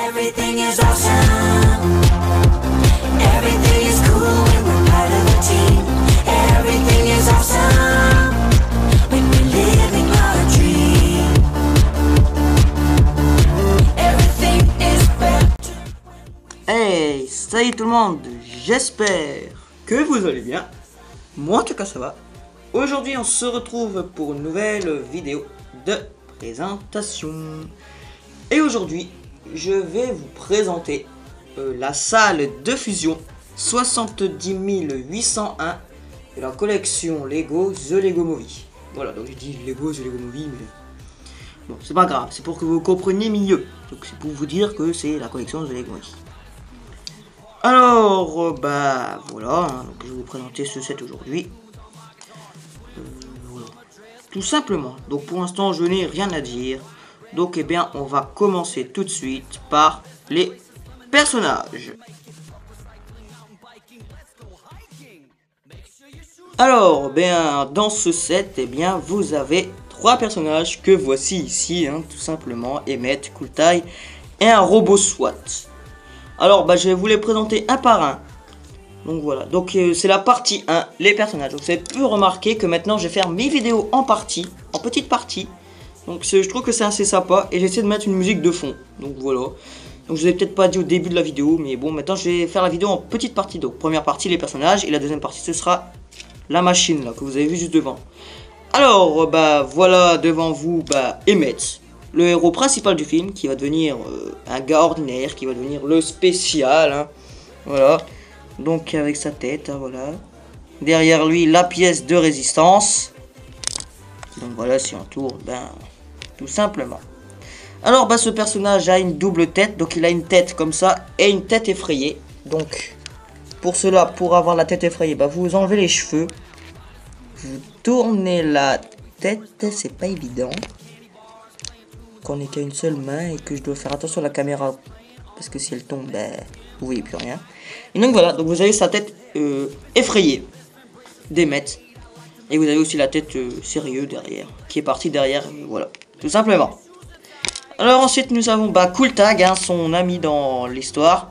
Everything is awesome. Everything is cool when we're part of a team. Everything is awesome when we're living our dream. Everything is better. Hey, salut tout le monde, j'espère que vous allez bien. Moi en tout cas ça va. Aujourd'hui on se retrouve pour une nouvelle vidéo de présentation. Et aujourd'hui je vais vous présenter la salle de fusion 70 801 de la collection Lego The Lego Movie. Voilà, donc j'ai dit Lego The Lego Movie, mais bon, c'est pas grave, c'est pour que vous compreniez mieux. Donc c'est pour vous dire que c'est la collection The Lego Movie. Alors, bah voilà, hein, donc je vais vous présenter ce set aujourd'hui. Voilà. Tout simplement. Donc pour l'instant, je n'ai rien à dire. Donc eh bien, on va commencer tout de suite par les personnages. Alors, bien, dans ce set, eh bien, vous avez trois personnages que voici ici, hein, tout simplement, Emmett, Cooltail et un robot SWAT. Alors, bah, je vais vous les présenter un par un. Donc voilà, donc c'est la partie 1, les personnages. Donc vous avez pu remarquer que maintenant je vais faire mes vidéos en partie, en petites parties. Donc je trouve que c'est assez sympa et j'essaie de mettre une musique de fond. Donc voilà. Donc je vous ai peut-être pas dit au début de la vidéo, mais bon, maintenant je vais faire la vidéo en petites parties. Donc première partie les personnages et la deuxième partie ce sera la machine là que vous avez vu juste devant. Alors bah voilà devant vous bah Emmett, le héros principal du film qui va devenir un gars ordinaire, qui va devenir le spécial. Hein. Voilà. Donc avec sa tête, hein, voilà. Derrière lui la pièce de résistance. Donc voilà si on tourne, ben tout simplement. Alors bah ce personnage a une double tête, donc il a une tête comme ça et une tête effrayée. Donc pour cela, pour avoir la tête effrayée, bah vous enlevez les cheveux, vous tournez la tête, c'est pas évident. Qu'on n'est qu'à une seule main et que je dois faire attention à la caméra parce que si elle tombe, ben vous voyez plus rien. Et donc voilà, donc vous avez sa tête effrayée d'Emmett. Et vous avez aussi la tête sérieux derrière, qui est partie derrière, voilà, tout simplement. Alors ensuite nous avons bah, Cooltail, hein, son ami dans l'histoire.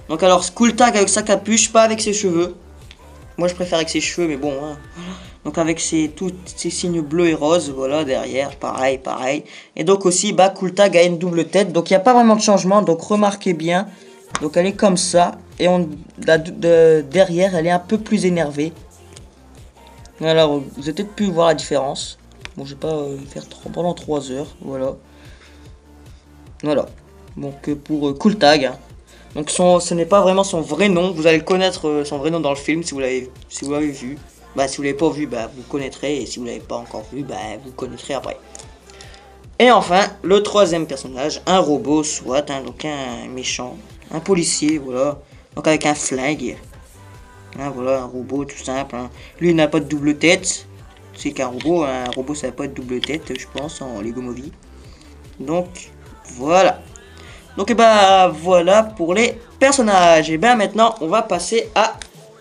Donc alors Cooltail avec sa capuche, pas avec ses cheveux. Moi je préfère avec ses cheveux, mais bon. Hein. Donc avec tous ces signes bleus et roses, voilà, derrière, pareil, pareil. Et donc aussi, bah Cooltail a une double tête, donc il n'y a pas vraiment de changement, donc remarquez bien. Donc elle est comme ça, et derrière elle est un peu plus énervée. Alors, vous avez peut-être pu voir la différence. Bon, je vais pas faire pendant 3 heures. Voilà. Voilà. Donc, pour Cooltail. Hein. Donc, ce n'est pas vraiment son vrai nom. Vous allez le connaître, son vrai nom dans le film, si vous l'avez vu. Bah, si vous l'avez pas vu, bah, vous connaîtrez. Et si vous l'avez pas encore vu, bah, vous connaîtrez après. Et enfin, le troisième personnage, un robot, soit, hein, donc un méchant. Un policier, voilà. Donc, avec un flingue. Hein, voilà, un robot tout simple. Hein. Lui, il n'a pas de double tête. C'est qu'un robot. Un robot, ça n'a pas de double tête, je pense, en Lego Movie. Donc, voilà. Donc, et bah, voilà pour les personnages. Et bien, maintenant, on va passer à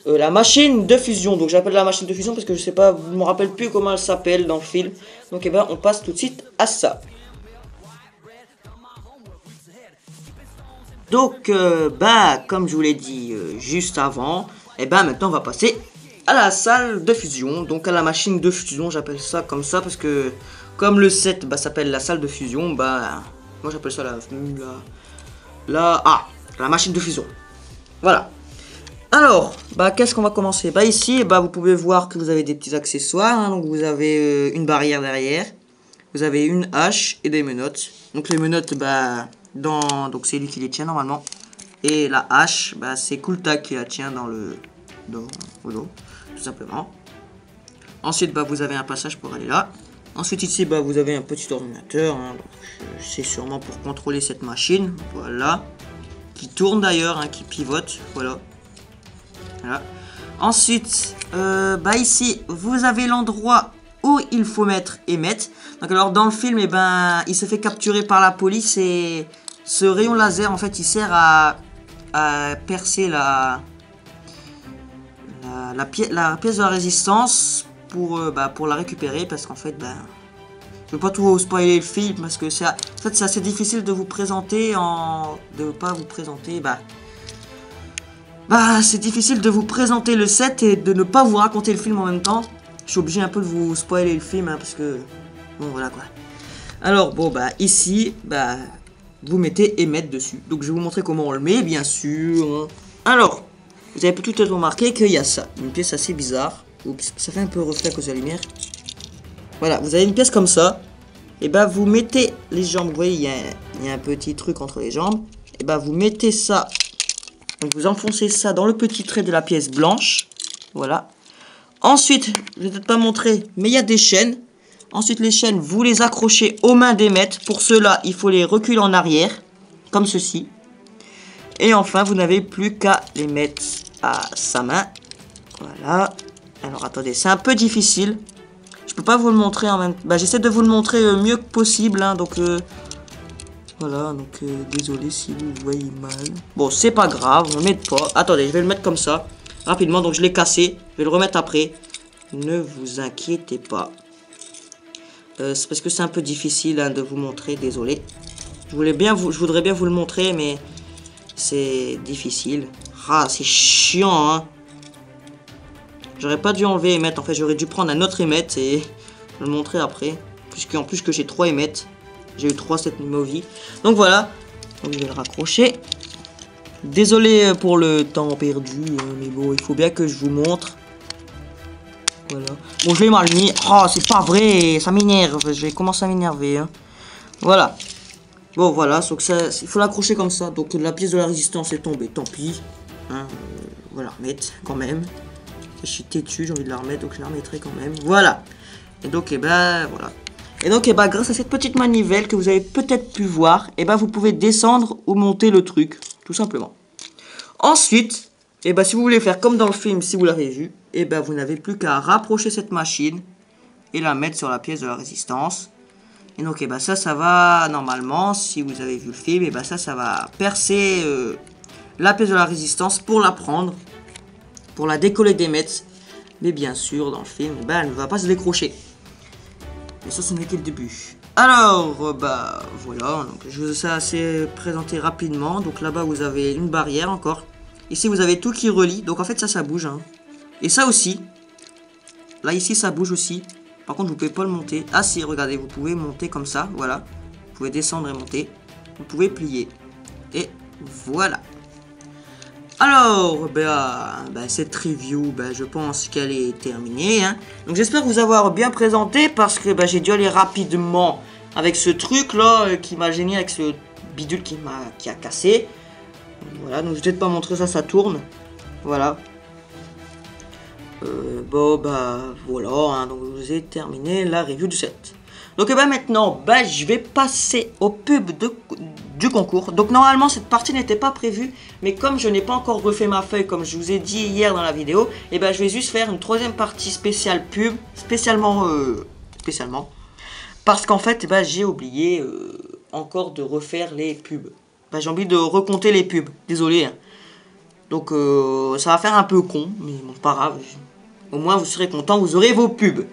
la machine de fusion. Donc, j'appelle la machine de fusion parce que je sais pas, je ne me rappelle plus comment elle s'appelle dans le film. Donc, et ben, on passe tout de suite à ça. Donc, bah, comme je vous l'ai dit juste avant. Et ben maintenant on va passer à la salle de fusion, donc à la machine de fusion, j'appelle ça comme ça parce que comme le set bah, s'appelle la salle de fusion, bah moi j'appelle ça la machine de fusion. Voilà. Alors, bah qu'est-ce qu'on va commencer? Bah ici, bah vous pouvez voir que vous avez des petits accessoires, hein, donc vous avez une barrière derrière, vous avez une hache et des menottes. Donc les menottes, bah donc c'est lui qui les tient normalement. Et la hache, bah, c'est Cooltail qui la tient dans le dos, tout simplement. Ensuite, bah, vous avez un passage pour aller là. Ensuite, ici, bah, vous avez un petit ordinateur. Hein, c'est sûrement pour contrôler cette machine. Voilà. Qui tourne d'ailleurs, hein, qui pivote. Voilà. Voilà. Ensuite, bah, ici, vous avez l'endroit où il faut mettre Emmett. Donc, alors, dans le film, eh ben, il se fait capturer par la police et ce rayon laser, en fait, il sert à percer la pièce de la résistance pour la récupérer parce qu'en fait Je veux pas trop spoiler le film parce que c'est, en fait, c'est assez difficile de vous présenter de pas vous présenter, c'est difficile de vous présenter le set et de ne pas vous raconter le film en même temps. Je suis obligé un peu de vous spoiler le film, hein, parce que, bon, voilà quoi. Alors, bon, ici, vous mettez émettre dessus. Donc, je vais vous montrer comment on le met, bien sûr. Alors, vous avez peut-être remarqué qu'il y a ça, une pièce assez bizarre. Oups, ça fait un peu reflet à cause de la lumière. Voilà, vous avez une pièce comme ça. Et vous mettez les jambes, vous voyez, il y a un petit truc entre les jambes. Et vous mettez ça, donc vous enfoncez ça dans le petit trait de la pièce blanche. Voilà. Ensuite, je vais peut-être pas montrer, mais il y a des chaînes. Ensuite, les chaînes, vous les accrochez aux mains d'Emmet. Pour cela, il faut les reculer en arrière, comme ceci. Et enfin, vous n'avez plus qu'à les mettre à sa main. Voilà. Alors, attendez, c'est un peu difficile. Je peux pas vous le montrer en même temps. J'essaie de vous le montrer mieux que possible, hein, donc voilà, donc désolé si vous voyez mal. Bon, c'est pas grave, on ne met pas. Attendez, je vais le mettre comme ça, rapidement. Donc je l'ai cassé, je vais le remettre après. Ne vous inquiétez pas. C'est parce que c'est un peu difficile, hein, de vous montrer, désolé. Je voudrais bien vous le montrer, mais c'est difficile. Ah, c'est chiant, hein. J'aurais pas dû enlever Emmet, en fait j'aurais dû prendre un autre Emmet et le montrer après. Puisqu'en plus que j'ai 3 Emmet. J'ai eu 3 cette movie. Donc voilà. Donc je vais le raccrocher. Désolé pour le temps perdu, mais bon, il faut bien que je vous montre. Voilà. Bon, je l'ai mal mis. Oh, c'est pas vrai, ça m'énerve. Je vais commencer à m'énerver, hein. Voilà. Bon, voilà, donc ça, il faut l'accrocher comme ça. Donc la pièce de la résistance est tombée, tant pis. Hein, on va la remettre quand même. Je suis têtu, j'ai envie de la remettre, donc je la remettrai quand même. Voilà. Et donc, voilà. Et donc, grâce à cette petite manivelle que vous avez peut-être pu voir, vous pouvez descendre ou monter le truc, tout simplement. Ensuite, si vous voulez faire comme dans le film, si vous l'avez vu, vous n'avez plus qu'à rapprocher cette machine et la mettre sur la pièce de la résistance. Et donc, ça va, normalement, si vous avez vu le film, ça va percer la pièce de la résistance pour la prendre, pour la décoller d'Emmet. Mais bien sûr, dans le film, elle ne va pas se décrocher. Et ça, ce n'est que le début. Alors, voilà. Donc, je vous ai assez présenté rapidement. Donc là-bas, vous avez une barrière encore. Ici, vous avez tout qui relie. Donc en fait, ça bouge, hein. Et ça aussi. Là, ici, ça bouge aussi. Par contre, vous pouvez pas le monter. Ah si, regardez, vous pouvez monter comme ça. Voilà. Vous pouvez descendre et monter. Vous pouvez plier. Et voilà. Alors, cette review, je pense qu'elle est terminée, hein. Donc j'espère vous avoir bien présenté parce que j'ai dû aller rapidement avec ce truc là qui m'a gêné, avec ce bidule qui a cassé. Voilà, donc je vais peut-être pas montrer ça, ça tourne. Voilà. Voilà, hein, donc je vous ai terminé la review du set. Donc maintenant, je vais passer au pub du concours. Donc normalement cette partie n'était pas prévue, mais comme je n'ai pas encore refait ma feuille, comme je vous ai dit hier dans la vidéo, je vais juste faire une troisième partie spéciale pub, spécialement, parce qu'en fait j'ai oublié encore de refaire les pubs. J'ai envie de recompter les pubs, désolé, hein. Donc ça va faire un peu con, mais bon, pas grave. Au moins vous serez content, vous aurez vos pubs.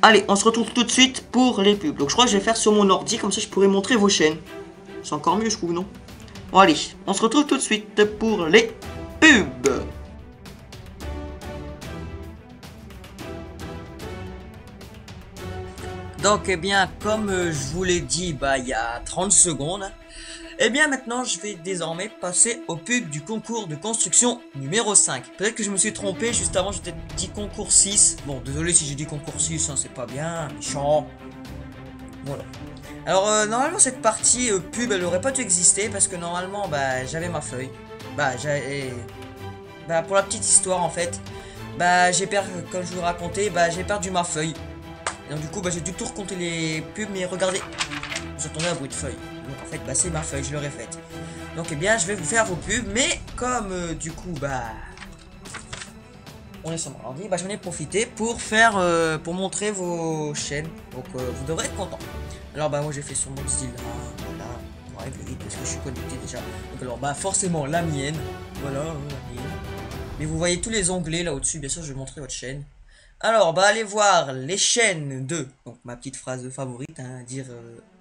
Allez, on se retrouve tout de suite pour les pubs. Donc je crois que je vais faire sur mon ordi, comme ça je pourrai montrer vos chaînes. C'est encore mieux, je trouve, non? Bon allez, on se retrouve tout de suite pour les pubs. Donc comme je vous l'ai dit il y a 30 secondes, maintenant je vais désormais passer au pub du concours de construction numéro 5. Peut-être que je me suis trompé, juste avant j'ai dit concours 6. Bon, désolé si j'ai dit concours 6, hein, c'est pas bien, méchant. Voilà. Alors normalement cette partie pub elle aurait pas dû exister parce que normalement j'avais ma feuille. Pour la petite histoire en fait, comme je vous racontais, j'ai perdu ma feuille. Et donc du coup j'ai dû tout recompter les pubs, mais regardez, vous entendez un bruit de feuille. Donc en fait c'est ma feuille, je l'aurais faite. Donc je vais vous faire vos pubs, mais comme du coup on est sur mon ordi, j'en ai profité pour faire pour montrer vos chaînes. Donc vous devrez être content. Alors moi j'ai fait sur mon style là, voilà, pour régler vite parce que je suis connecté déjà. Donc alors forcément la mienne, voilà, la mienne. Mais vous voyez tous les onglets là au-dessus, bien sûr je vais montrer votre chaîne. Alors, bah, allez voir les chaînes de... Donc, ma petite phrase favorite, hein, dire...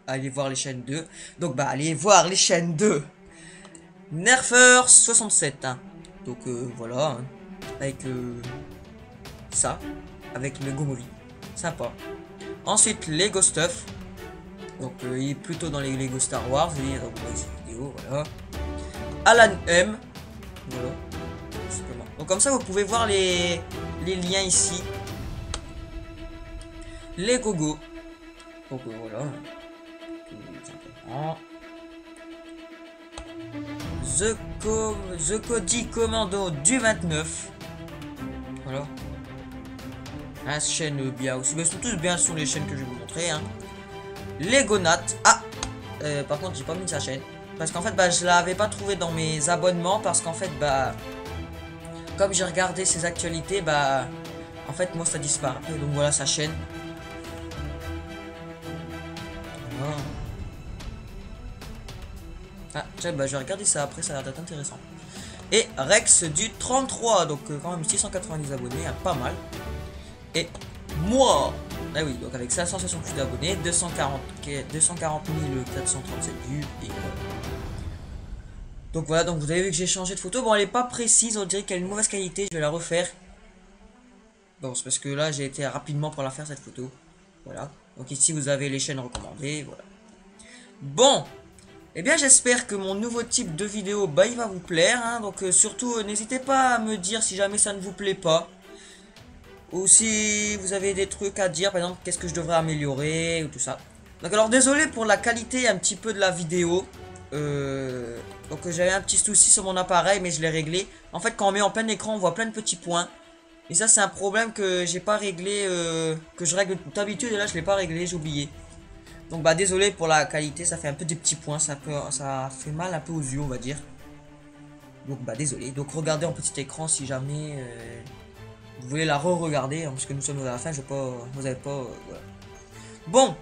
allez voir les chaînes de... Donc, bah, allez voir les chaînes de... Nerfer67, hein. Donc, voilà, hein, avec ça, avec le Gomovi. Sympa. Ensuite, Lego Stuff. Donc, il est plutôt dans les Lego Star Wars. Et vous voyez cette vidéo, voilà. Alan M. Voilà. Justement. Donc, comme ça, vous pouvez voir les liens ici. Les Gogo. Donc, voilà. Tout simplement. The Cody Commando du 29. Voilà. La chaîne bien aussi. Mais ils sont tous bien sur les chaînes que je vais vous montrer. Hein. Legonat. Ah par contre, j'ai pas mis sa chaîne. Parce qu'en fait, bah, je l'avais pas trouvé dans mes abonnements. Parce qu'en fait, bah, comme j'ai regardé ses actualités, bah, en fait, moi, ça disparaît. Donc voilà sa chaîne. Voilà. Ah, tiens, bah, je vais regarder ça après, ça a l'air d'être intéressant. Et Rex du 33, donc quand même 690 abonnés, hein, pas mal. Et moi, ah oui, donc avec 568 abonnés, 240 437 vues, et voilà. Donc voilà, donc vous avez vu que j'ai changé de photo. Bon, elle est pas précise, on dirait qu'elle a une mauvaise qualité, je vais la refaire. Bon, c'est parce que là, j'ai été rapidement pour la faire, cette photo. Voilà. Donc ici, vous avez les chaînes recommandées, voilà. Bon. Eh bien, j'espère que mon nouveau type de vidéo, bah, il va vous plaire. Hein. Donc, surtout, n'hésitez pas à me dire si jamais ça ne vous plaît pas. Ou si vous avez des trucs à dire, par exemple, qu'est-ce que je devrais améliorer, ou tout ça. Donc, alors, désolé pour la qualité un petit peu de la vidéo. Donc, j'avais un petit souci sur mon appareil, mais je l'ai réglé. En fait, quand on met en plein écran, on voit plein de petits points. Et ça, c'est un problème que j'ai pas réglé, que je règle d'habitude, et là, je l'ai pas réglé, j'ai oublié. Donc bah désolé pour la qualité, ça fait un peu des petits points, ça fait mal un peu aux yeux, on va dire. Donc bah désolé. Donc regardez en petit écran si jamais vous voulez la re-regarder, hein, parce que nous sommes à la fin, je vais pas, vous avez pas, voilà. Bon,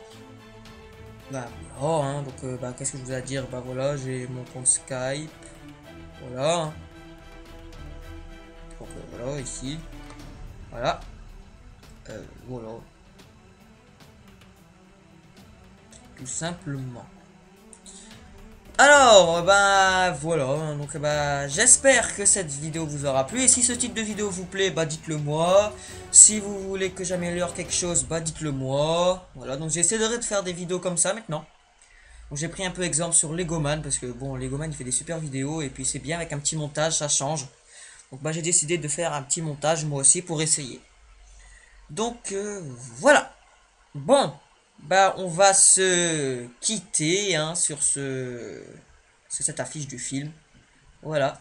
bah voilà, hein, donc bah qu'est-ce que je vous ai à dire, bah voilà, j'ai mon compte Skype, voilà. Donc voilà ici, voilà, voilà. Tout simplement. Alors, bah voilà, hein, donc bah j'espère que cette vidéo vous aura plu. Et si ce type de vidéo vous plaît, bah dites-le moi. Si vous voulez que j'améliore quelque chose, bah dites-le moi. Voilà, donc j'essaierai de faire des vidéos comme ça maintenant. Donc j'ai pris un peu exemple sur Legoman, parce que bon, Legoman il fait des super vidéos, et puis c'est bien avec un petit montage, ça change. Donc bah j'ai décidé de faire un petit montage moi aussi pour essayer. Donc voilà. Bon, bah on va se quitter hein, sur cette affiche du film. Voilà.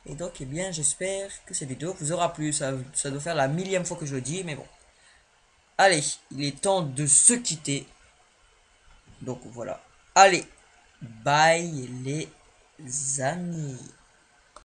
Et donc, eh bien, j'espère que cette vidéo vous aura plu. Ça doit faire la millième fois que je le dis, mais bon. Allez, il est temps de se quitter. Donc voilà. Allez, bye les amis.